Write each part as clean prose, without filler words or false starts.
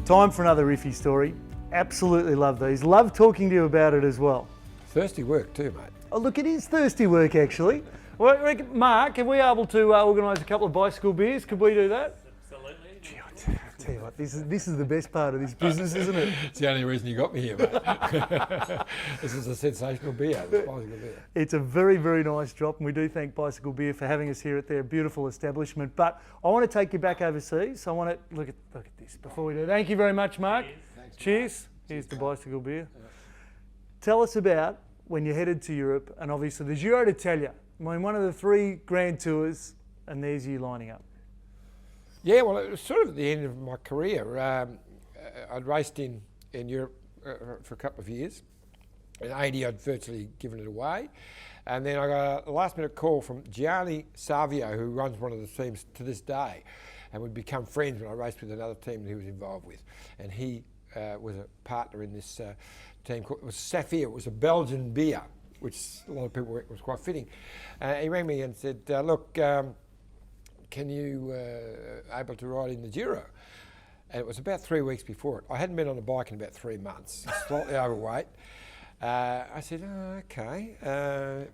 Time for another Iffy story. Absolutely love these. Love talking to you about it as well. Thirsty work too, mate. Oh, look, it is thirsty work, actually. Well, Mark, are we able to organise a couple of bicycle beers? Could we do that? Absolutely. Gee, I tell you what, this is the best part of this business, isn't it? It's the only reason you got me here, mate. This is a sensational beer, this bicycle beer. It's a very, very nice drop, and we do thank Bicycle Beer for having us here at their beautiful establishment. But I want to take you back overseas. I want to look at this before we do. Thank you very much, Mark. Cheers. Here's the Bicycle Beer. Tell us about when you headed to Europe, and obviously the Giro d'Italia. I mean, one of the 3 Grand Tours, and there's you lining up. Yeah, well, it was sort of at the end of my career. I'd raced in Europe for a couple of years. In 80, I'd virtually given it away. And then I got a last-minute call from Gianni Savio, who runs one of the teams to this day. And we'd become friends when I raced with another team that he was involved with. And he was a partner in this team called, it was Saphir. It was a Belgian beer, which a lot of people was quite fitting. He rang me and said, look, can you able to ride in the Giro? And it was about 3 weeks before it. I hadn't been on a bike in about 3 months, slightly overweight. I said, oh, okay,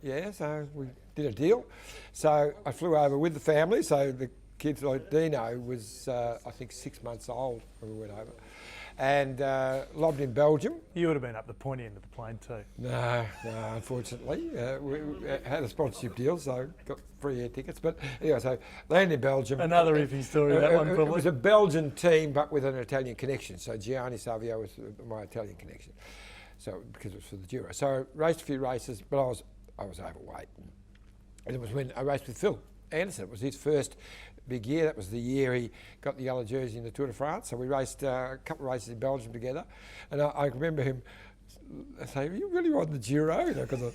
yeah, so we did a deal. So I flew over with the family, so the kids, like Dino was, I think 6 months old when we went over. And lobbed in Belgium. You would have been up the pointy end of the plane too. No, unfortunately. We had a sponsorship deal, so got free air tickets. But anyway, so landed in Belgium. Another Iffy story, that one probably. It was a Belgian team, but with an Italian connection. So Gianni Savio was my Italian connection. So because it was for the Giro. So I raced a few races, but I was overweight. And it was when I raced with Phil Anderson. It was his first big year. That was the year he got the yellow jersey in the Tour de France. So we raced a couple of races in Belgium together. And I remember him saying, are you really riding the Giro? You know,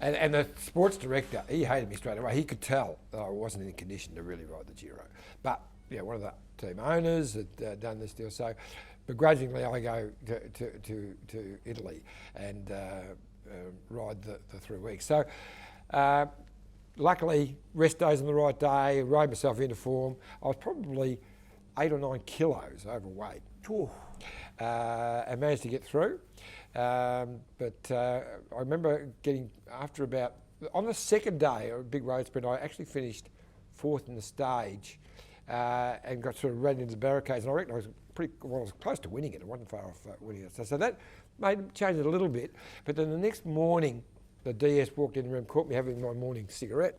and the sports director, he hated me straight away. He could tell that I wasn't in condition to really ride the Giro. But yeah, one of the team owners had done this deal. So begrudgingly, I go to Italy and ride the 3 weeks. So luckily, rest days on the right day, rode myself into form. I was probably 8 or 9 kilos overweight. And managed to get through. But I remember getting, after about, on the second day of a big road sprint, I actually finished 4th in the stage and got sort of ran into the barricades. And I reckon I was close to winning it. I wasn't far off winning it. So that changed it a little bit. But then the next morning, the DS walked in the room, caught me having my morning cigarette.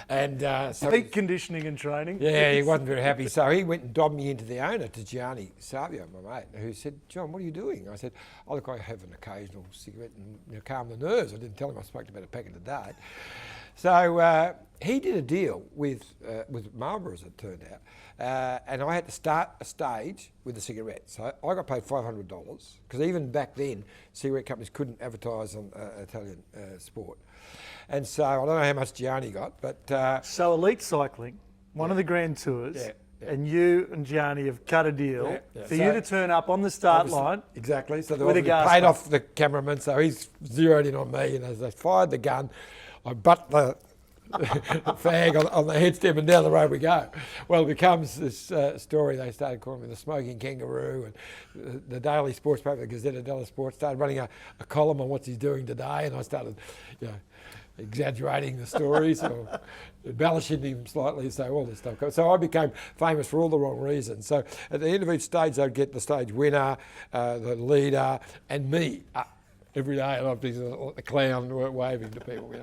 And so peak conditioning and training. Yeah, he wasn't very happy. So he went and dobbed me into the owner, to Gianni Savio, my mate, who said, John, what are you doing? I said, oh, look, I have an occasional cigarette and calm the nerves. I didn't tell him I smoked about a packet a day. So he did a deal with Marlboro, as it turned out, and I had to start a stage with a cigarette. So I got paid $500, because even back then, cigarette companies couldn't advertise on Italian sport. And so I don't know how much Gianni got, but... So Elite Cycling, one of the Grand Tours, and you and Gianni have cut a deal for you to turn up on the start line. Exactly. So with a gas paid pump. off the cameraman, so he's zeroed in on me, and as they fired the gun, I butt the fag on the headstep, and down the road we go. Well, it becomes this story. They started calling me the smoking kangaroo, and the daily sports paper, the Gazzetta dello Sport, started running a column on what he's doing today, and I started, exaggerating the stories or embellishing him slightly, so all this stuff. So I became famous for all the wrong reasons. So at the end of each stage, they'd get the stage winner, the leader, and me every day, and I'd be a clown waving to people.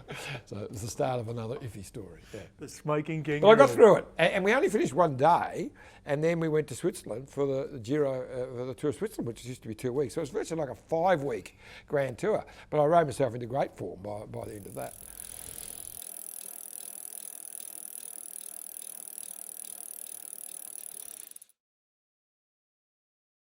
So it was the start of another Iffy story. Yeah. The smoking kangaroo. But I got through it, and we only finished one day, and then we went to Switzerland for the Giro, for the Tour of Switzerland, which used to be 2 weeks. So it was virtually like a 5-week Grand Tour. But I rode myself into great form by the end of that.